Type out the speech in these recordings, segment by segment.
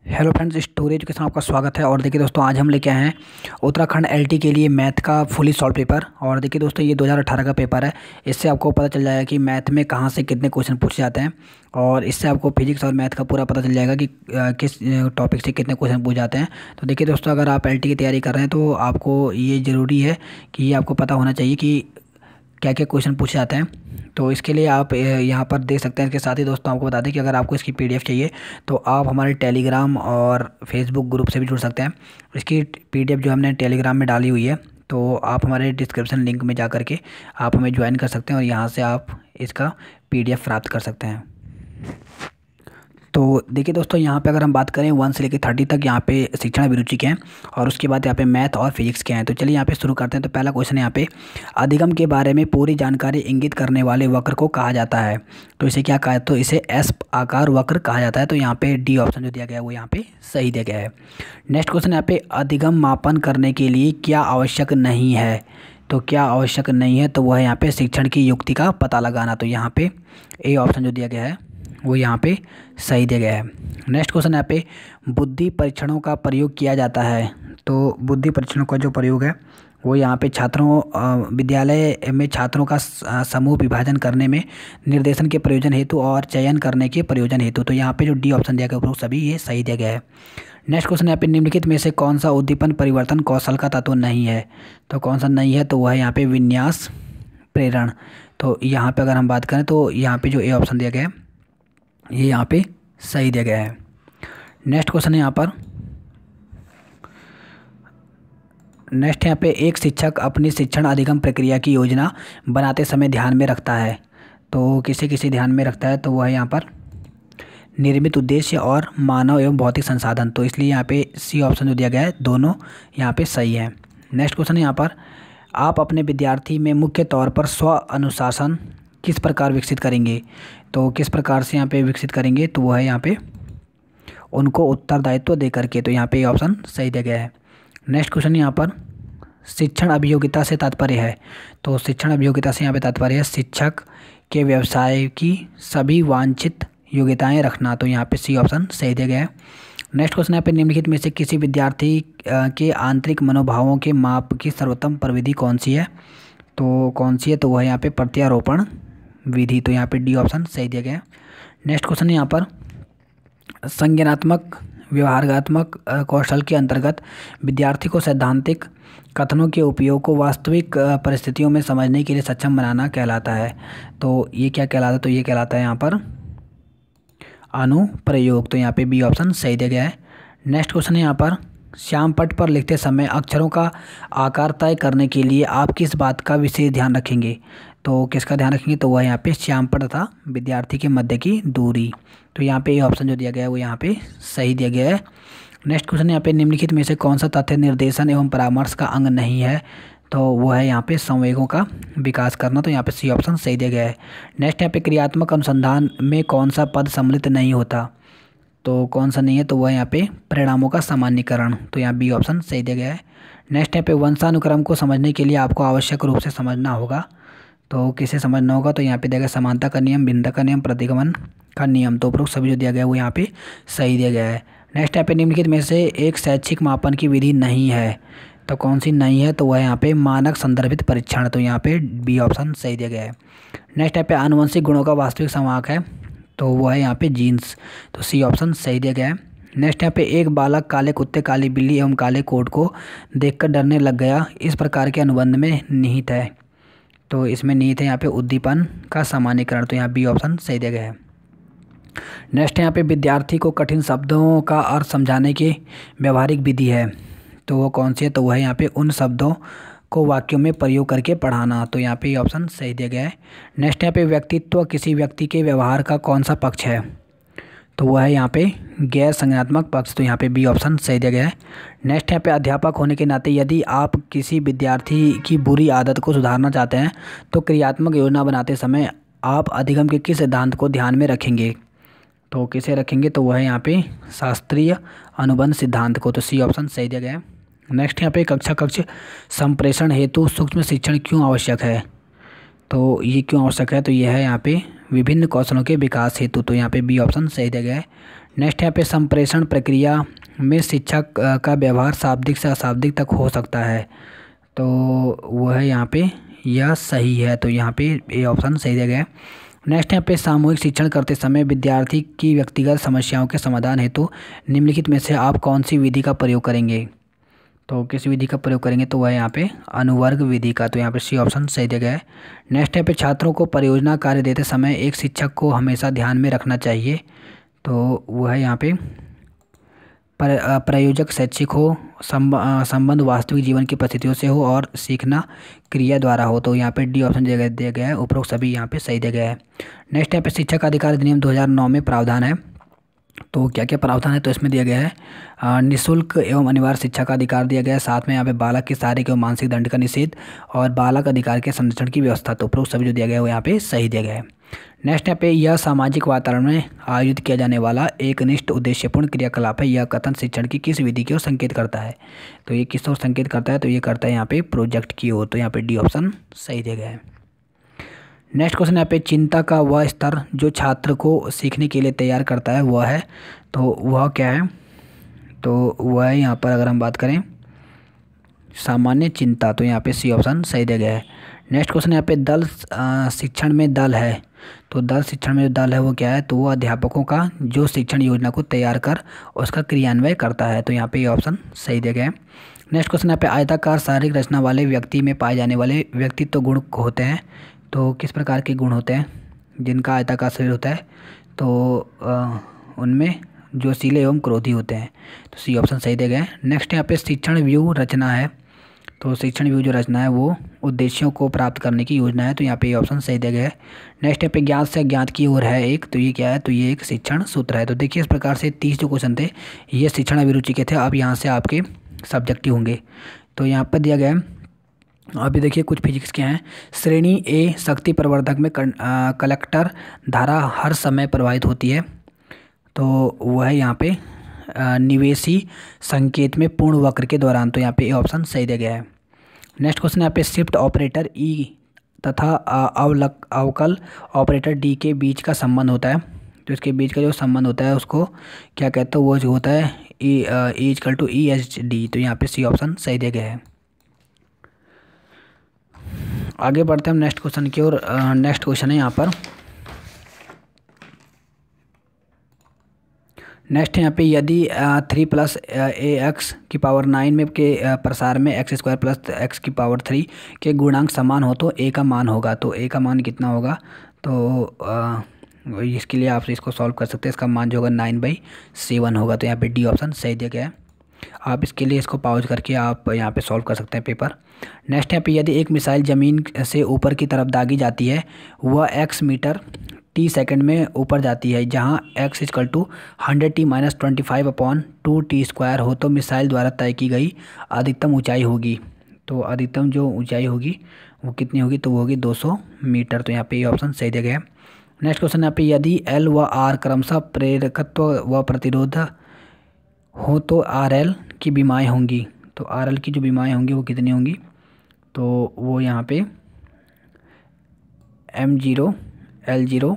Hello friends, story education आपका स्वागत है। और देखिए दोस्तों, आज हम लेके आए हैं उत्तराखंड एलटी के लिए मैथ का फुली सॉल्व पेपर। और देखिए दोस्तों, ये 2018 का पेपर है। इससे आपको पता चल जाएगा कि मैथ में कहाँ से कितने क्वेश्चन पूछे जाते हैं। और इससे आपको फिजिक्स और मैथ का पूरा पता चल जाएगा कि किस टॉपिक से कितने क्वेश्चन पूछ जाते हैं। तो देखिए दोस्तों, अगर आप एलटी की तैयारी कर रहे हैं तो आपको ये ज़रूरी है कि ये आपको पता होना चाहिए कि क्या क्या क्वेश्चन पूछे जाते हैं। तो इसके लिए आप यहाँ पर देख सकते हैं। इसके साथ ही दोस्तों आपको बता दें कि अगर आपको इसकी पीडीएफ चाहिए तो आप हमारे टेलीग्राम और फेसबुक ग्रुप से भी जुड़ सकते हैं। इसकी पीडीएफ जो हमने टेलीग्राम में डाली हुई है, तो आप हमारे डिस्क्रिप्शन लिंक में जा करके आप हमें ज्वाइन कर सकते हैं और यहाँ से आप इसका पीडीएफ प्राप्त कर सकते हैं। तो देखिए दोस्तों, यहाँ पे अगर हम बात करें 1 से लेकर 30 तक यहाँ पे शिक्षण अभिरुचि के हैं और उसके बाद यहाँ पे मैथ और फिजिक्स के हैं। तो चलिए यहाँ पे शुरू करते हैं। तो पहला क्वेश्चन यहाँ पे, अधिगम के बारे में पूरी जानकारी इंगित करने वाले वक्र को कहा जाता है। तो इसे क्या कहा है? तो इसे एस आकार वक्र कहा जाता है। तो यहाँ पे डी ऑप्शन जो दिया गया है वो यहाँ पे सही दिया गया है। नेक्स्ट क्वेश्चन यहाँ पे, अधिगम मापन करने के लिए क्या आवश्यक नहीं है? तो क्या आवश्यक नहीं है? तो वह यहाँ पे शिक्षण की युक्ति का पता लगाना। तो यहाँ पे ए ऑप्शन जो दिया गया है वो यहाँ पे सही दिया गया है। नेक्स्ट क्वेश्चन यहाँ पे, बुद्धि परीक्षणों का प्रयोग किया जाता है। तो बुद्धि परीक्षणों का जो प्रयोग है वो यहाँ पे विद्यालय में छात्रों का समूह विभाजन करने में, निर्देशन के प्रयोजन हेतु और चयन करने के प्रयोजन हेतु। तो यहाँ पे जो डी ऑप्शन दिया गया है सभी ये सही दिया गया है। नेक्स्ट क्वेश्चन यहाँ पे, निम्नलिखित में से कौन सा उद्दीपन परिवर्तन कौशल का तत्व नहीं है? तो कौन सा नहीं है? तो वह है यहाँ पे विन्यास प्रेरण। तो यहाँ पे अगर हम बात करें तो यहाँ पे जो ए ऑप्शन दिया गया है ये यहाँ पे सही दिया गया है। नेक्स्ट क्वेश्चन है यहाँ पर, नेक्स्ट यहाँ पे, एक शिक्षक अपनी शिक्षण अधिगम प्रक्रिया की योजना बनाते समय ध्यान में रखता है। तो किसे ध्यान में रखता है? तो वह है यहाँ पर निर्मित उद्देश्य और मानव एवं भौतिक संसाधन। तो इसलिए यहाँ पे सी ऑप्शन जो दिया गया है दोनों यहाँ पे सही है। नेक्स्ट क्वेश्चन है यहाँ पर, आप अपने विद्यार्थी में मुख्य तौर पर स्व अनुशासन किस प्रकार विकसित करेंगे? तो किस प्रकार से यहाँ पे विकसित करेंगे? तो वो है यहाँ पे उनको उत्तरदायित्व दे करके। तो यहाँ पे ये ऑप्शन सही दिया गया है। नेक्स्ट क्वेश्चन यहाँ पर, शिक्षण अभियोग्यता से तात्पर्य है। तो शिक्षण अभियोग्यता से यहाँ पे तात्पर्य है शिक्षक के व्यवसाय की सभी वांछित योग्यताएं रखना। तो यहाँ पे सी ऑप्शन सही दिया गया है। नेक्स्ट क्वेश्चन यहाँ पे, निम्नलिखित में से किसी विद्यार्थी के आंतरिक मनोभावों के माप की सर्वोत्तम प्रविधि कौन सी है? तो कौन सी है? तो वह यहाँ पे प्रत्यारोपण विधि। तो यहाँ पे डी ऑप्शन सही दिया गया है। नेक्स्ट क्वेश्चन यहाँ पर, संज्ञानात्मक व्यवहारात्मक कौशल के अंतर्गत विद्यार्थी को सैद्धांतिक कथनों के उपयोग को वास्तविक परिस्थितियों में समझने के लिए सक्षम बनाना कहलाता है। तो ये क्या कहलाता है? तो ये कहलाता है यहाँ पर अनुप्रयोग। तो यहाँ पे बी ऑप्शन सही दिया गया है। नेक्स्ट क्वेश्चन है यहाँ पर, श्याम पट्ट पर लिखते समय अक्षरों का आकार तय करने के लिए आप किस बात का विशेष ध्यान रखेंगे? तो किसका ध्यान रखेंगे? तो वह यहाँ पे श्याम पट्ट तथा विद्यार्थी के मध्य की दूरी। तो यहाँ पे ये ऑप्शन जो दिया गया है वो यहाँ पे सही दिया गया है। नेक्स्ट क्वेश्चन यहाँ पे, निम्नलिखित में से कौन सा तथ्य निर्देशन एवं परामर्श का अंग नहीं है? तो वो है यहाँ पे संवेगों का विकास करना। तो यहाँ पे सी ऑप्शन सही दिया गया है। नेक्स्ट यहाँ पे, क्रियात्मक अनुसंधान में कौन सा पद सम्मिलित नहीं होता? तो कौन सा नहीं है? तो वह यहाँ पे परिणामों का सामान्यीकरण। तो यहाँ बी ऑप्शन सही दिया गया है। नेक्स्ट यहाँ पे, वंशानुक्रम को समझने के लिए आपको आवश्यक रूप से समझना होगा। तो किसे समझना होगा? तो यहाँ पे दिया गया समानता का नियम, भिन्नता का नियम, प्रतिगमन का नियम। तो उपरोक्त सभी जो दिया गया है वो यहाँ पे सही दिया गया है। नेक्स्ट यहाँ पे, निम्नलिखित में से एक शैक्षिक मापन की विधि नहीं है। तो कौन सी नहीं है? तो वह यहाँ पे मानक संदर्भित परीक्षण। तो यहाँ पे बी ऑप्शन सही दिया गया है। नेक्स्ट यहाँ पे, आनुवंशिक गुणों का वास्तविक संवाहक है। तो वो है यहाँ पे जीन्स। तो सी ऑप्शन सही दिया गया है। नेक्स्ट यहाँ पे, एक बालक काले कुत्ते, काली बिल्ली एवं काले कोट को देखकर डरने लग गया, इस प्रकार के अनुबंध में निहित है। तो इसमें निहित है यहाँ पे उद्दीपन का सामान्यीकरण। तो यहाँ बी ऑप्शन सही दिया गया है। नेक्स्ट यहाँ पे, विद्यार्थी को कठिन शब्दों का अर्थ समझाने की व्यवहारिक विधि है। तो वो कौन सी है? तो वह है यहाँ पे उन शब्दों को वाक्यों में प्रयोग करके पढ़ाना। तो यहाँ पे ये ऑप्शन सही दिया गया है। नेक्स्ट यहाँ पे, व्यक्तित्व किसी व्यक्ति के व्यवहार का कौन सा पक्ष है? तो वह है यहाँ पे गैर संज्ञानात्मक पक्ष। तो यहाँ पे बी ऑप्शन सही दिया गया है। नेक्स्ट यहाँ पे, अध्यापक होने के नाते यदि आप किसी विद्यार्थी की बुरी आदत को सुधारना चाहते हैं तो क्रियात्मक योजना बनाते समय आप अधिगम के किस सिद्धांत को ध्यान में रखेंगे? तो किसे रखेंगे? तो वह है यहाँ पे शास्त्रीय अनुबंध सिद्धांत को। तो सी ऑप्शन सही दिया गया है। नेक्स्ट यहाँ पे, कक्ष संप्रेषण हेतु सूक्ष्म शिक्षण क्यों आवश्यक है? तो ये क्यों आवश्यक है? तो यह है यहाँ पे विभिन्न कौशलों के विकास हेतु। तो यहाँ पे बी ऑप्शन सही दिया गया है। नेक्स्ट यहाँ पे संप्रेषण प्रक्रिया में शिक्षक का व्यवहार शाब्दिक से अशाब्दिक तक हो सकता है, तो वह यहाँ पे यह सही है, तो यहाँ पे ये ऑप्शन सही दिया गया है। नेक्स्ट यहाँ पे सामूहिक शिक्षण करते समय विद्यार्थी की व्यक्तिगत समस्याओं के समाधान हेतु निम्नलिखित में से आप कौन सी विधि का प्रयोग करेंगे, तो किस विधि का प्रयोग करेंगे, तो वह यहाँ पे अनुवर्ग विधि का, तो यहाँ पे सी ऑप्शन सही दिया गया है। नेक्स्ट यहाँ पे छात्रों को परियोजना कार्य देते समय एक शिक्षक को हमेशा ध्यान में रखना चाहिए, तो वह यहाँ पे प्रायोजक शैक्षिक हो, संबंध वास्तविक जीवन की परिस्थितियों से हो और सीखना क्रिया द्वारा हो, तो यहाँ पे डी ऑप्शन दिया गया है। उपरोक्त सभी यहाँ पे सही दिया गया है। नेक्स्ट यहाँ पे शिक्षक अधिकार अधिनियम 2009 में प्रावधान है, तो क्या क्या प्रावधान है, तो इसमें दिया गया है निःशुल्क एवं अनिवार्य शिक्षा का अधिकार दिया गया है, साथ में यहाँ पे बालक के शारीरिक एवं मानसिक दंड का निषेध और बालक अधिकार के संरक्षण की व्यवस्था, तो उपरोक्त सभी जो दिया गया है वो यहाँ पे सही दिया गया है। नेक्स्ट यहाँ पे यह सामाजिक वातावरण में आयोजित किया जाने वाला एक निष्ठ उद्देश्यपूर्ण क्रियाकलाप है, यह कथन शिक्षण की किस विधि की ओर संकेत करता है, तो ये किस ओर संकेत करता है, तो ये करता है यहाँ पे प्रोजेक्ट की ओर, तो यहाँ पे डी ऑप्शन सही दिया गया है। नेक्स्ट क्वेश्चन यहाँ पे चिंता का वह स्तर जो छात्र को सीखने के लिए तैयार करता है वह है, तो वह क्या है, तो वह है यहाँ पर अगर हम बात करें सामान्य चिंता, तो यहाँ पे सी ऑप्शन सही दिया गया है। नेक्स्ट क्वेश्चन यहाँ पे दल शिक्षण में दल है, तो दल शिक्षण में जो दल है वो क्या है, तो वो अध्यापकों का जो शिक्षण योजना को तैयार कर उसका क्रियान्वयन करता है, तो यहाँ पे ये ऑप्शन सही दिया गया है। नेक्स्ट क्वेश्चन यहाँ पे आयताकार शारीरिक रचना वाले व्यक्ति में पाए जाने वाले व्यक्तित्व गुण होते हैं, तो किस प्रकार के गुण होते हैं जिनका आयताकार शरीर होता है, तो उनमें जोशीले एवं क्रोधी होते हैं, तो सी ऑप्शन सही दिया गया है। नेक्स्ट यहाँ पे शिक्षण व्यू रचना है, तो शिक्षण व्यू जो रचना है वो उद्देश्यों को प्राप्त करने की योजना है, तो यहाँ पे ये ऑप्शन सही दिया गया है। नेक्स्ट यहाँ पे ज्ञात से अज्ञात की ओर है एक, तो ये क्या है, तो ये एक शिक्षण सूत्र है। तो देखिए इस प्रकार से 30 जो क्वेश्चन थे ये शिक्षण अभिरुचि के थे, अब यहाँ से आपके सब्जेक्टिव होंगे, तो यहाँ पर दिया गया है। अभी देखिए कुछ फिजिक्स के हैं। श्रेणी ए शक्ति प्रवर्धक में कलेक्टर धारा हर समय प्रवाहित होती है, तो वह यहाँ पे निवेशी संकेत में पूर्ण वक्र के दौरान, तो यहाँ पे ए ऑप्शन सही दिया गया है। नेक्स्ट क्वेश्चन यहाँ पे शिफ्ट ऑपरेटर ई तथा अवकल ऑपरेटर डी के बीच का संबंध होता है, तो इसके बीच का जो संबंध होता है उसको क्या कहते हैं, वो जो होता है E equal to E H D, तो यहाँ पे सी ऑप्शन सही दिया गया है। आगे बढ़ते हैं हम नेक्स्ट क्वेश्चन की ओर। नेक्स्ट क्वेश्चन है यहाँ पर, नेक्स्ट यहाँ पे यदि 3 प्लस ए एक्स की पावर 9 में के प्रसार में एक्स स्क्वायर प्लस एक्स की पावर 3 के गुणांक समान हो तो ए का मान होगा, तो ए का मान कितना होगा, तो इसके लिए आप इसको सॉल्व कर सकते हैं, इसका मान जो होगा 9/7 होगा, तो यहाँ पे डी ऑप्शन सही दिया गया है। आप इसके लिए इसको पॉज करके आप यहाँ पे सॉल्व कर सकते हैं पेपर। नेक्स्ट यहाँ पे यदि एक मिसाइल ज़मीन से ऊपर की तरफ दागी जाती है, वह x मीटर t सेकंड में ऊपर जाती है, जहाँ x इक्वल टू 100t-25/2t² हो, तो मिसाइल द्वारा तय की गई अधिकतम ऊंचाई होगी, तो अधिकतम जो ऊंचाई होगी वो कितनी होगी, तो वो होगी 200 मीटर, तो यहाँ पे ये ऑप्शन सही दिया गया है। नेक्स्ट क्वेश्चन यहाँ पे यदि L व R क्रमशः प्रेरकत्व व प्रतिरोध हो तो RL की विमाएँ होंगी, तो RL की जो विमाएँ होंगी वो कितनी होंगी, तो वो यहाँ पे M0 L0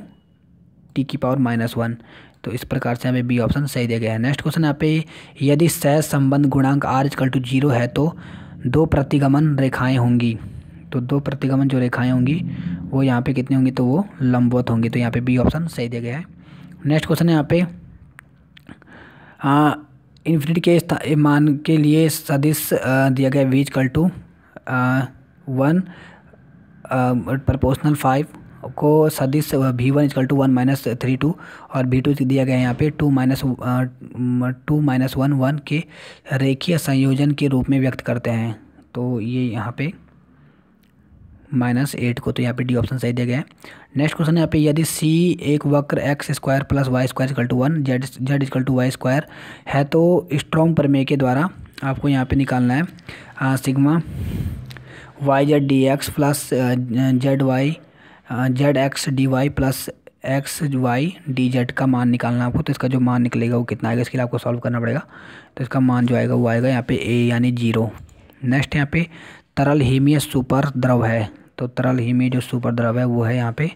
t⁻⁻1, तो इस प्रकार से हमें बी ऑप्शन सही दिया गया है। नेक्स्ट क्वेश्चन यहाँ पे यदि सहज संबंध गुणांक R इक्वल टू 0 है तो 2 प्रतिगमन रेखाएं होंगी, तो 2 प्रतिगमन जो रेखाएं होंगी वो यहाँ पे कितनी होंगी, तो वो लंबवत होंगी, तो यहाँ पे बी ऑप्शन सही दिया गया है। नेक्स्ट क्वेश्चन है यहाँ पे इन्फिनिटी के मान के लिए सदिश दिया गया v इक्वल टू 1 प्रोपोर्शनल 5 को सदिश v1 इक्वल टू 1-3 और v2 दिया गया है यहाँ पे 2-1 के रेखीय संयोजन के रूप में व्यक्त करते हैं, तो ये यहाँ पे -8 को, तो यहाँ पे डी ऑप्शन सही दिया गया है। नेक्स्ट क्वेश्चन यहाँ पे यदि सी एक वक्र X square plus Y square equal to 1 Z equal to Y square है, तो स्ट्रॉन्ग प्रमेय के द्वारा आपको यहाँ पे निकालना है sigma Y Z D X plus Z X D Y plus X Y D Z का मान निकालना है आपको, तो इसका जो मान निकलेगा वो कितना आएगा, इसके लिए आपको सॉल्व करना पड़ेगा, तो इसका मान जो आएगा वो आएगा यहाँ पे ए यानी 0। नेक्स्ट यहाँ पे तरल हिमीय सुपर द्रव है, तो तरल हिमीय जो सुपर द्रव है वो है यहाँ पे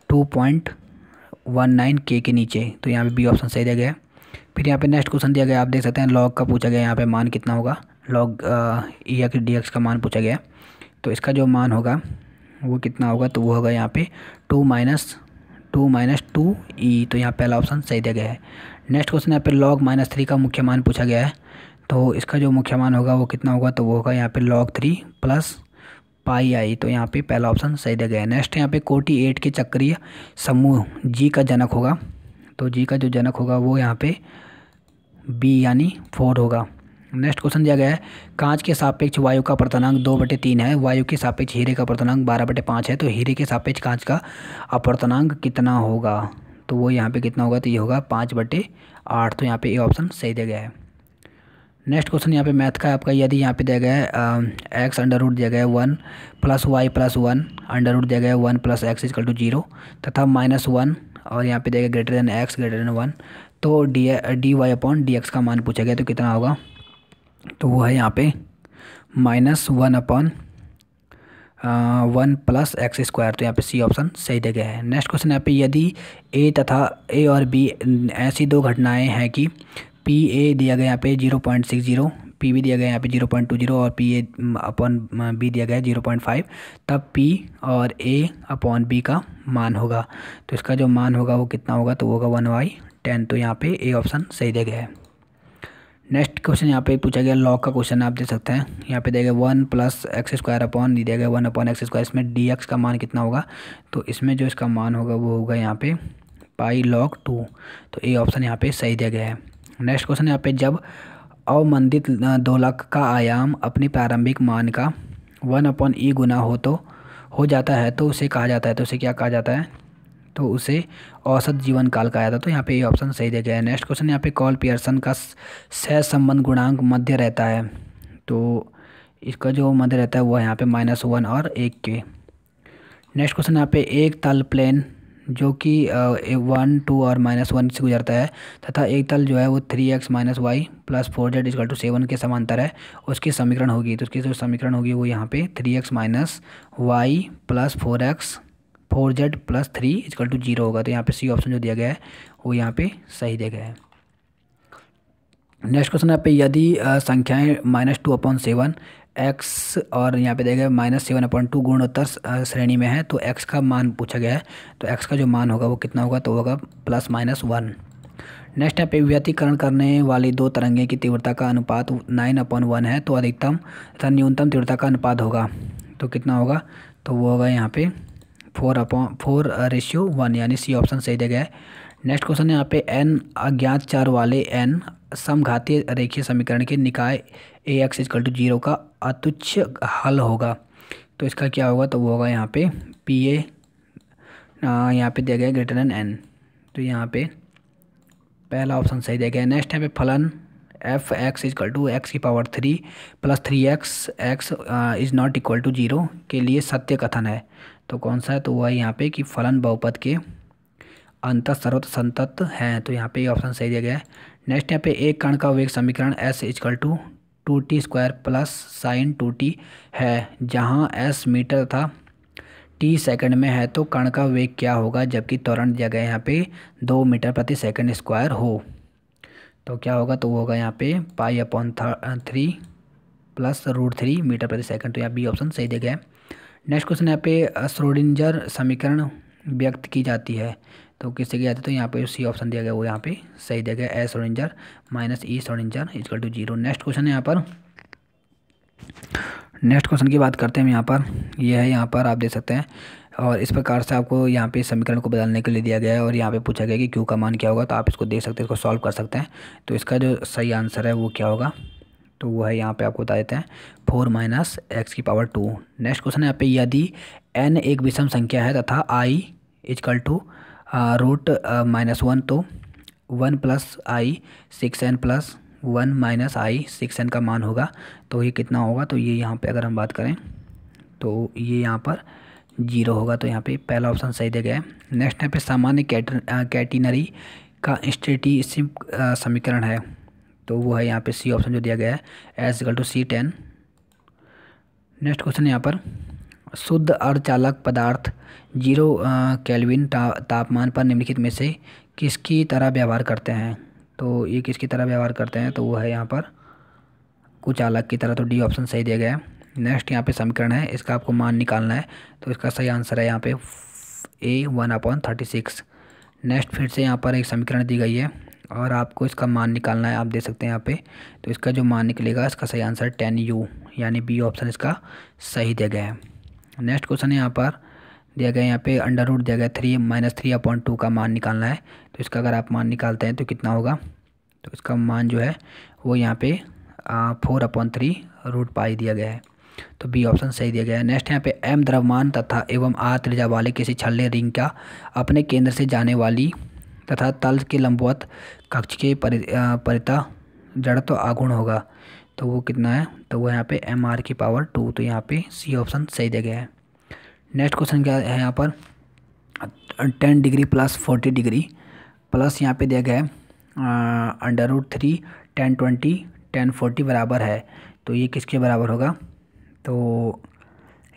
2.19 K के नीचे, तो यहाँ पे बी ऑप्शन सही दिया गया है। फिर यहाँ पे नेक्स्ट क्वेश्चन दिया गया, आप देख सकते हैं लॉग का पूछा गया, यहाँ पे मान कितना होगा, लॉग ई एक्स डी एक्स का मान पूछा गया। तो इसका जो मान होगा वो कितना होगा, तो वो होगा यहाँ पे 2 - 2 - 2 ई। तो यहाँ पहला ऑप्शन सही दिया गया है। नेक्स्ट क्वेश्चन यहाँ पे log -3 का मुख्य मान पूछा गया है। तो इसका जो मुख्य मान होगा वो कितना होगा, तो वो होगा यहाँ पे log 3 + πi। तो यहाँ पे पहला ऑप्शन सही दिया गया है। नेक्स्ट यहाँ पे कोटि 8 के चक्रीय समूह जी का जनक होगा। तो जी का जो जनक होगा वो यहाँ पे बी यानी 4 होगा। नेक्स्ट क्वेश्चन दिया गया है, कांच के सापेक्ष वायु का अपवर्तनांक 2/3 है, वायु के सापेक्ष हीरे का अपवर्तनांक 12/5 है, तो हीरे के सापेक्ष कांच का अपवर्तनांक कितना होगा, तो वो यहाँ पे कितना होगा, तो ये होगा 5/8। तो यहाँ पे ये ऑप्शन सही दिया गया है। नेक्स्ट क्वेश्चन यहाँ पे मैथ का आपका, यदि यहाँ पे दिया गया है एक्स अंडर रूट दिया गया है 1 + y + 1 अंडर रूट दिया गया है 1 + x = 0 तथा -1 और यहाँ पे दिया गया greater than x greater than 1, तो dy/dx का मान पूछा गया, तो कितना होगा, तो वो है यहाँ पे -1/1 + x²। तो यहाँ पे सी ऑप्शन सही दिया गया है। नेक्स्ट क्वेश्चन यहाँ पे, यदि ए और बी ऐसी दो घटनाएं हैं कि पी ए दिया गया यहाँ पे 0.60, पी बी दिया गया यहाँ पे 0.20 और पी ए अपॉन बी दिया गया है 0.5, तब पी और ए अपॉन बी का मान होगा। तो इसका जो मान होगा वो कितना होगा, तो वो होगा 1/10। तो यहाँ पे ए ऑप्शन सही दिया गया है। नेक्स्ट क्वेश्चन यहाँ पे पूछा गया लॉग का क्वेश्चन, आप देख सकते हैं यहाँ पे दिया गया 1 + x² अपॉन दिया गया 1/x²। इसमें dx का मान कितना होगा, तो इसमें जो इसका मान होगा वो होगा यहाँ पे π log 2। तो ए ऑप्शन यहाँ पे सही दिया गया है। नेक्स्ट क्वेश्चन यहाँ पे, जब अवमंदित दोलक का आयाम अपने प्रारंभिक मान का 1/e गुना हो जाता है तो उसे कहा जाता है, तो उसे क्या कहा जाता है, तो उसे औसत जीवन काल कहा जाता है। तो यहाँ पे ये ऑप्शन सही दिया गया है। नेक्स्ट क्वेश्चन यहाँ पे, कॉल पियर्सन का सहसंबंध गुणांक मध्य रहता है, तो इसका जो मध्य रहता है वो यहाँ पे -1 और 1 के। नेक्स्ट क्वेश्चन यहाँ पे, एक तल प्लेन जो कि 1 2 और -1 से गुजरता है तथा एक तल जो है वो 3x - y + 4z = 7 के समांतर है, उसकी समीकरण होगी, तो उसकी जो समीकरण होगी वो यहाँ पे 3x - y + 4z + 3 = 0 होगा। तो यहाँ पे सी ऑप्शन जो दिया गया है वो यहाँ पे सही दिया गया है। नेक्स्ट क्वेश्चन यहाँ पे, यदि संख्याएं -2/7 x और यहाँ पे दिया गया -7/2 गुणोत्तर श्रेणी में है, तो x का मान पूछा गया है, तो x का जो मान होगा वो कितना होगा, तो होगा +-1। नेक्स्ट यहाँ पे, व्यतिकरण करने वाली दो तरंगें की तीव्रता का अनुपात 9/1 है, तो अधिकतम तथा न्यूनतम तीव्रता का अनुपात होगा, तो कितना होगा, तो वो होगा यहाँ पे 4/4 यानी सी ऑप्शन सही दिया गया है। नेक्स्ट क्वेश्चन यहाँ पे, n अज्ञात चर वाले n समघातीय रेखीय समीकरण के निकाय ax = 0 का अतुच्छ हल होगा, तो इसका क्या होगा, तो वो होगा यहाँ पे pa यहाँ पे दिया गया ग्रेटर देन n। तो यहाँ पे पहला ऑप्शन सही दिया गया है। नेक्स्ट यहाँ पे, फलन f(x) = x³ + 3x x is not equal to 0 के लिए सत्य कथन है, तो कौन सा है, तो वह यहाँ पे कि फलन बहुपद के अंतः सर्वत्र संतत हैं, तो यहाँ पे ये ऑप्शन सही दिया गया है। नेक्स्ट यहाँ पे, एक कण का वेग समीकरण s = 2t² + sin 2t है, जहाँ s मीटर तथा t सेकंड में है, तो कण का वेग क्या होगा जबकि त्वरण दिया गया है यहाँ पे 2 मीटर/सेकंड² हो, तो क्या होगा, तो वो होगा यहाँ पे π/3 + √3 मीटर/सेकंड। तो यहाँ बी ऑप्शन सही दिया गया है। नेक्स्ट क्वेश्चन यहाँ पे, श्रोडिंगर समीकरण व्यक्त की जाती है, तो किससे की जाती है, तो यहाँ पे सी ऑप्शन दिया गया वो यहाँ पे सही दिया गया, a Schrodinger -e Schrodinger = 0। Next question है यहाँ पर, नेक्स्ट क्वेश्चन की बात करते हैं हम यहाँ पर, ये है यहाँ पर आप देख सकते हैं, और इस प्रकार से आपको यहाँ पे समीकरण को बदलने के लिए दिया गया है और यहाँ पे पूछा गया कि क्यू का मान क्या होगा, तो आप इसको देख सकते हैं, इसको सॉल्व कर सकते हैं। तो इसका जो सही आंसर है वो क्या होगा, तो वो है यहाँ पे आपको बता देते हैं 4 - x⁻²। नेक्स्ट क्वेश्चन है यहाँ पे, यदि n एक विषम संख्या है तथा i = √-1, तो 1 + i 6n + 1 - i 6n का मान होगा, तो ये कितना होगा, तो ये यहाँ पे अगर हम बात करें तो ये यहाँ पर 0 होगा, तो यहाँ पे पहला ऑप्शन सही दिया गया है। नेक्स्ट यहाँ पे, सामान्य कैटेनरी का स्टैटिस्टिक समीकरण है, तो वो है यहाँ पे सी ऑप्शन जो दिया गया है s = C10। नेक्स्ट क्वेश्चन यहाँ पर, शुद्ध अर्धचालक पदार्थ 0 केल्विन तापमान पर निम्नलिखित में से किसकी तरह व्यवहार करते हैं, तो ये किसकी तरह व्यवहार करते हैं, तो वो है यहाँ पर कुचालक की तरह। तो डी ऑप्शन सही दिया गया है। नेक्स्ट यहाँ पे समीकरण है, इसका आपको मान निकालना है। तो इसका सही आंसर है यहाँ पे A 1/36। नेक्स्ट फिर से यहाँ पर एक समीकरण दी गई है और आपको इसका मान निकालना है। आप देख सकते हैं यहाँ पे, तो इसका जो मान निकलेगा इसका सही आंसर 10U, यानी बी ऑप्शन इसका सही दिया गया है। नेक्स्ट क्वेश्चन है यहाँ पर दिया गया है, यहाँ पे अंडर रूट दिया गया 3 - 3/2 का मान निकालना है। तो इसका अगर आप मान निकालते हैं तो कितना होगा, तो इसका मान जो है वो यहाँ पे 4/3 दिया गया है। तो बी ऑप्शन सही दिया गया है। नेक्स्ट यहाँ पे एम द्रव्यमान तथा एवं आर त्रिज्या वाले किसी छल्ले रिंग का अपने केंद्र से जाने वाली तथा तल के लंबवत कक्ष के परितः जड़त्व आघूर्ण होगा। तो वो कितना है, तो वो यहाँ पे mr⁴ तो यहाँ पे सी ऑप्शन सही दिया गया है। नेक्स्ट क्वेश्चन क्या है यहाँ पर 10 डिग्री प्लस 40 डिग्री प्लस यहाँ पे दिया गया है √3 10 20 10 40 बराबर है। तो ये किसके बराबर होगा, तो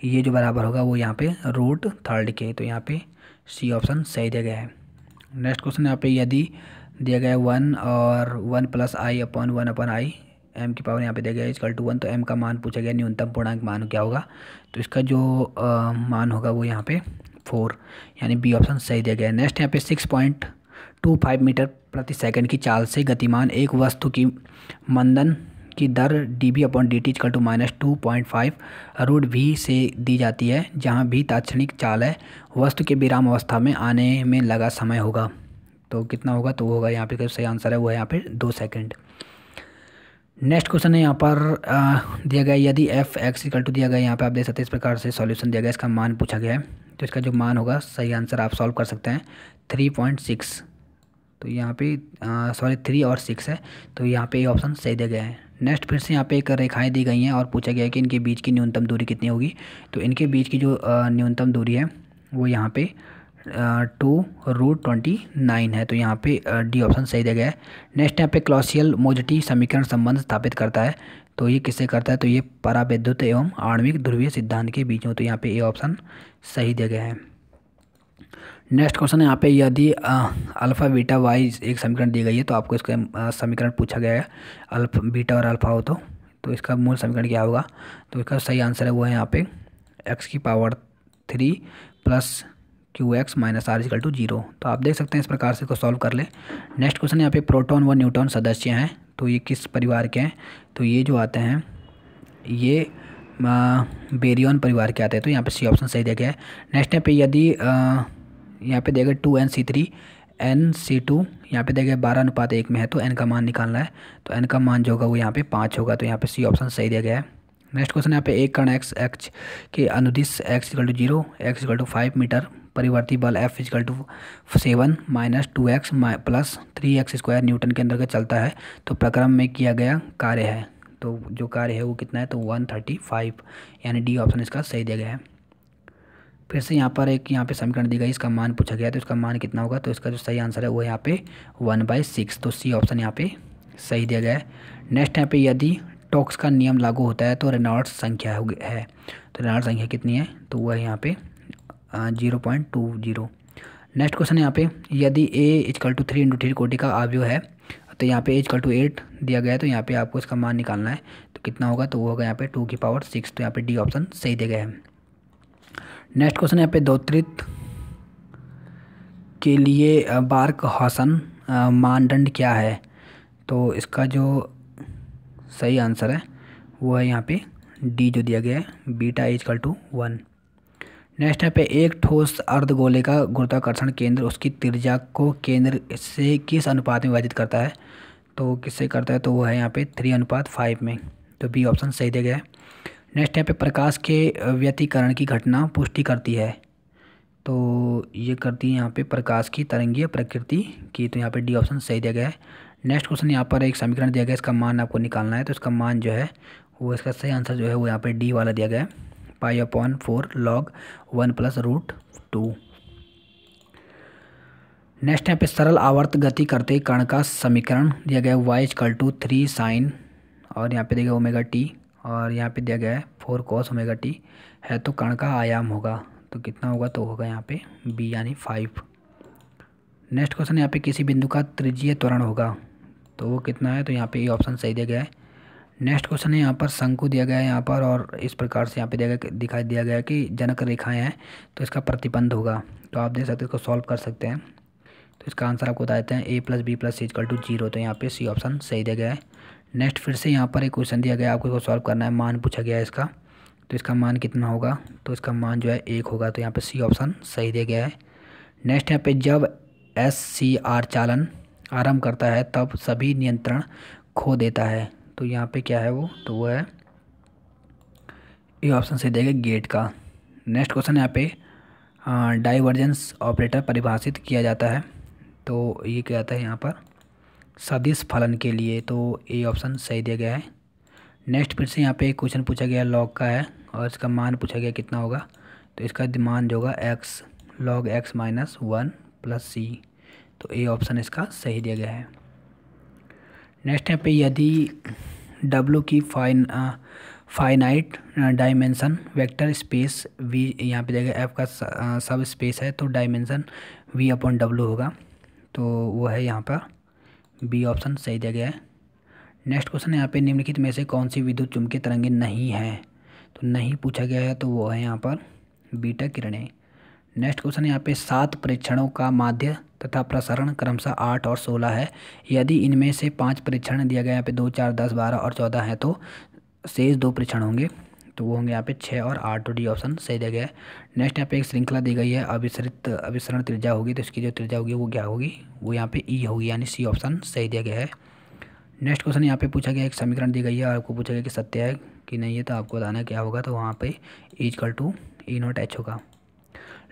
ये जो बराबर होगा वो यहाँ पे √3 के। तो यहाँ पे सी ऑप्शन सही दिया गया है। नेक्स्ट क्वेश्चन यहाँ पे यदि दिया गया है 1 और 1 + i/1/i m की पावर यहाँ पे दिया गया है = 1। तो m का मान पूछा गया, न्यूनतम पूर्णांक मान क्या होगा, तो इसका जो मान होगा वो यहाँ पे 4, यानी बी ऑप्शन सही दिया गया है। नेक्स्ट यहाँ पे 6.25 मीटर प्रति सेकंड की चाल से गतिमान एक वस्तु की मंदन की दर dB/dt = -2.5 √v से दी जाती है, जहाँ भी तात्क्षणिक चाल है। वस्तु के विराम अवस्था में आने में लगा समय होगा। तो कितना होगा, तो होगा यहाँ पे सही आंसर है वो है यहाँ पे 2 सेकंड। नेक्स्ट क्वेश्चन है यहाँ पर दिया गया यदि f(x) दिया गया, यहाँ पे आप देख सकते हैं इस प्रकार से सॉल्यूशन दिया गया, इसका मान पूछा गया है। तो इसका जो मान होगा सही आंसर आप सॉल्व कर सकते हैं 3.6। तो यहाँ पे 3 और 6 है, तो यहाँ पे ऑप्शन सही दिया गया है। नेक्स्ट फिर से यहाँ पे एक रेखाएं दी गई हैं और पूछा गया है कि इनके बीच की न्यूनतम दूरी कितनी होगी। तो इनके बीच की जो न्यूनतम दूरी है वो यहाँ पे 2√29 है। तो यहाँ पे डी ऑप्शन सही दिया गया है। नेक्स्ट यहाँ पे क्लॉसियल-मोज़टी समीकरण संबंध स्थापित करता है। तो ये किससे करता है, तो ये परावैद्युत एवं आणविक ध्रुवीय सिद्धांत के बीच में। तो यहाँ पे ए ऑप्शन सही दिया गया है। नेक्स्ट क्वेश्चन है यहाँ पे यदि अल्फ़ा बीटा वाई एक समीकरण दी गई है, तो आपको इसका समीकरण पूछा गया है अल्फ़ा बीटा और अल्फ़ा हो तो इसका मूल समीकरण क्या होगा। तो इसका सही आंसर है वो है यहाँ पे x⁴ + qx - r = 0। तो आप देख सकते हैं इस प्रकार से इसको सॉल्व कर ले। नेक्स्ट क्वेश्चन यहाँ पे प्रोटॉन व न्यूट्रॉन सदस्य हैं, तो ये किस परिवार के हैं, तो ये जो आते हैं ये बेरियन परिवार के आते हैं। तो यहाँ पे सी ऑप्शन सही दिया गया है। नेक्स्ट यहाँ पे यदि यहाँ पे देगा 2N(C3) NC2 यहाँ पे देगा 12:1 में है, तो n का मान निकालना है। तो n का मान जो होगा वो यहाँ पे 5 होगा। तो यहाँ पे सी ऑप्शन सही दिया गया है। नेक्स्ट क्वेश्चन यहाँ पे एक कण x के अनुदिश x = 0 x = 5 मीटर परिवर्ती बल F = 7 - 2x + 3x² न्यूटन के अंतर्गत चलता है। तो प्रक्रम में किया गया कार्य है, तो जो कार्य है वो कितना है, तो 135, यानी डी ऑप्शन इसका सही दिया गया है। फिर से यहाँ पर एक यहाँ पे समीकरण दी गई, इसका मान पूछा गया, तो इसका मान कितना होगा, तो इसका जो सही आंसर है वो यहाँ पे 1/6। तो सी ऑप्शन यहाँ पे सही दिया गया है। नेक्स्ट यहाँ पे यदि टोक्स का नियम लागू होता है तो रेनॉल्ड्स संख्या है। तो रेनॉल्ड्स संख्या कितनी है, तो वह है यहाँ पे 0.20। नेक्स्ट क्वेश्चन यहाँ पे यदि a = 3 × 3 कोटि का अवयव है, तो यहाँ पे a = 8 दिया गया है। तो यहाँ पे आपको इसका मान निकालना है, तो कितना होगा, तो वो होगा यहाँ पे 2⁶। तो यहाँ पे डी ऑप्शन सही दिया गया है। नेक्स्ट क्वेश्चन यहाँ पे दोत्रित के लिए बार्कहासन मानदंड क्या है। तो इसका जो सही आंसर है वो है यहाँ पे डी जो दिया गया है, बीटा = 1। नेक्स्ट यहाँ पे एक ठोस अर्धगोले का गुरुत्वाकर्षण केंद्र उसकी त्रिज्या को केंद्र से किस अनुपात में विभाजित करता है। तो किससे करता है, तो वो है यहाँ पे 3:5 में। तो बी ऑप्शन सही दिया गया है। नेक्स्ट यहाँ पे प्रकाश के व्यतिकरण की घटना पुष्टि करती है। तो ये करती है यहाँ पे प्रकाश की तरंगीय प्रकृति की। तो यहाँ पे डी ऑप्शन सही दिया गया है। नेक्स्ट क्वेश्चन यहाँ पर एक समीकरण दिया गया, इसका मान आपको निकालना है। तो इसका मान जो है वो इसका सही आंसर जो है वो यहाँ पे डी वाला दिया गया है, π/4 log 1 + √2। नेक्स्ट यहाँ पे सरल आवर्त गति करते कण का समीकरण दिया गया है y = 3 sin और यहाँ पे दिया गया ω t और यहाँ पे दिया गया है 4 cos ω t है। तो कण का आयाम होगा, तो कितना होगा, तो होगा यहाँ पे b यानी 5। नेक्स्ट क्वेश्चन यहाँ पे किसी बिंदु का त्रिज्यीय त्वरण होगा। तो वो कितना है, तो यहाँ पे ए ऑप्शन सही दिया गया है। नेक्स्ट क्वेश्चन है यहाँ पर शंकु दिया गया है यहाँ पर, और इस प्रकार से यहाँ पे दिखाई दिया गया है कि जनक रेखाएं हैं तो इसका प्रतिबंध होगा। तो आप देख सकते हैं, इसको सॉल्व कर सकते हैं। तो इसका आंसर आपको बता देते हैं, a + b + c = 0। तो यहाँ पे सी ऑप्शन सही दिया गया है। नेक्स्ट फिर से यहाँ पर एक क्वेश्चन दिया गया है, आपको इसको सॉल्व करना है। मान पूछा गया है इसका, तो इसका मान कितना होगा, तो इसका मान जो है 1 होगा। तो यहाँ पे सी ऑप्शन सही दिया गया है। नेक्स्ट यहाँ पे जब SCR चालन आरंभ करता है तब सभी नियंत्रण खो देता है। तो यहाँ पे क्या है वो, तो वो है ये ऑप्शन सही देगा गेट का। नेक्स्ट क्वेश्चन यहाँ पे डाइवर्जेंस ऑपरेटर परिभाषित किया जाता है। तो ये क्या आता है यहाँ पर सदिश फलन के लिए। तो ए ऑप्शन सही दिया गया है। नेक्स्ट फिर से यहाँ पे एक क्वेश्चन पूछा गया लॉग का है, और इसका मान पूछा गया कितना होगा। तो इसका मान जो होगा x log x - 1 + c। तो ए ऑप्शन इसका सही दिया गया है। नेक्स्ट यहाँ पे यदि W की finite dimension vector space V, यहाँ पे जगह F का सब स्पेस है, तो डायमेंशन V/W होगा। तो वो है यहाँ पर बी ऑप्शन सही दिया गया है। नेक्स्ट क्वेश्चन यहाँ पे निम्नलिखित में से कौन सी विद्युत चुम्बकीय तरंगें नहीं है, तो नहीं पूछा गया है, तो वो है यहाँ पर बीटा किरणें। नेक्स्ट क्वेश्चन यहाँ पे 7 परीक्षणों का माध्य तथा प्रसारण क्रमशः 8 और 16 है। यदि इनमें से 5 परीक्षण दिया गया यहाँ पे 2, 4, 10, 12 और 14 है, तो शेष 2 परीक्षण होंगे, तो वो होंगे यहाँ पे 6 और 8। तो डी ऑप्शन सही दिया गया है। नेक्स्ट यहाँ पे एक श्रृंखला दी गई है, अभिसरण त्रिज्या होगी, तो इसकी जो त्रिज्या होगी वो क्या होगी, वो यहाँ पे ई होगी, यानी सी ऑप्शन सही दिया गया है। नेक्स्ट क्वेश्चन यहाँ पे पूछा गया एक समीकरण दी गई है, आपको पूछा गया कि सत्य है कि नहीं है, तो आपको बताना क्या होगा। तो वहाँ पे E = E0H होगा।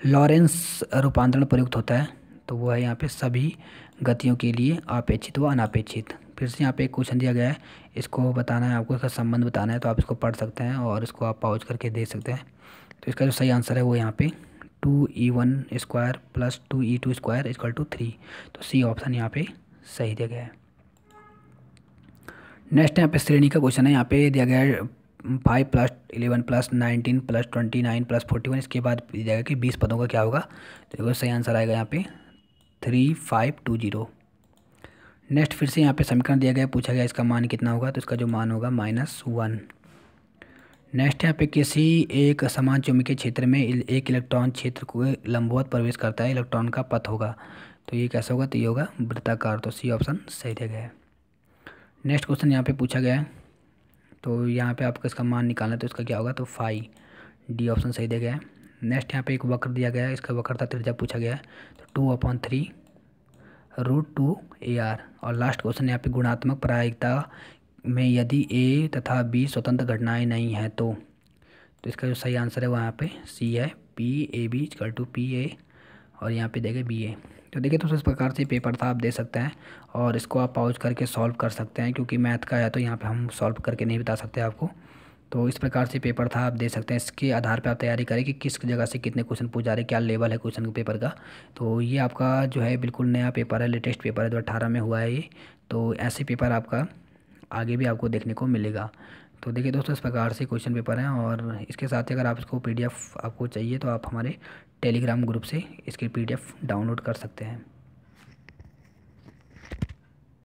लॉरेंस रूपांतरण प्रयुक्त होता है, तो वो है यहाँ पे सभी गतियों के लिए अपेक्षित व अनापेक्षित। फिर से यहाँ पे एक क्वेश्चन दिया गया है, इसको बताना है आपको, इसका संबंध बताना है। तो आप इसको पढ़ सकते हैं और इसको आप पॉज करके देख सकते हैं। तो इसका जो सही आंसर है वो यहाँ पे 2E1² + 2E2² = 3। तो सी ऑप्शन यहाँ पे सही दिया गया है। नेक्स्ट यहाँ पे श्रेणी का क्वेश्चन है, यहाँ पे दिया गया है 5 + 11 + 19 + 29 + 41। इसके बाद दिया जाएगा कि 20 पदों का क्या होगा, तो देखो सही आंसर आएगा यहाँ पे 3520। नेक्स्ट फिर से यहाँ पे समीकरण दिया गया, पूछा गया इसका मान कितना होगा, तो इसका जो मान होगा -1। नेक्स्ट यहाँ पे किसी एक समान चुंबकीय क्षेत्र में एक इलेक्ट्रॉन क्षेत्र को लंबवत प्रवेश करता है, इलेक्ट्रॉन का पथ होगा। तो ये कैसा होगा, तो ये होगा वृत्ताकार। तो सी ऑप्शन सही दिया गया है। नेक्स्ट क्वेश्चन यहाँ पे पूछा गया है, तो यहाँ पे आपको इसका मान निकालना है, तो इसका क्या होगा, तो 5। डी ऑप्शन सही दिया गया है। नेक्स्ट यहाँ पे एक वक्र दिया गया है, इसका वक्रता त्रिज्या पूछा गया है, तो 2/3 √2ar। और लास्ट क्वेश्चन यहाँ पे गुणात्मक प्रायिकता में यदि ए तथा बी स्वतंत्र घटनाएं नहीं हैं, तो इसका जो सही आंसर है वो यहाँ पे सी है, PAB = PA, और यहाँ पे देंगे BA। तो देखिए तो इस प्रकार से पेपर था, आप दे सकते हैं और इसको आप पॉज करके सॉल्व कर सकते हैं, क्योंकि मैथ का है तो यहाँ पे हम सॉल्व करके नहीं बता सकते आपको। तो इस प्रकार से पेपर था, आप दे सकते हैं। इसके आधार पे आप तैयारी करें कि किस जगह से कितने क्वेश्चन पूछ जा रहे हैं, क्या लेवल है क्वेश्चन पेपर का। तो ये आपका जो है बिल्कुल नया पेपर है, लेटेस्ट पेपर है, 2018 में हुआ है ये। तो ऐसे पेपर आपका आगे भी आपको देखने को मिलेगा। तो देखिए दोस्तों, इस प्रकार से क्वेश्चन पेपर हैं, और इसके साथ ही अगर आप इसको PDF आपको चाहिए, तो आप हमारे टेलीग्राम ग्रुप से इसकी PDF डाउनलोड कर सकते हैं।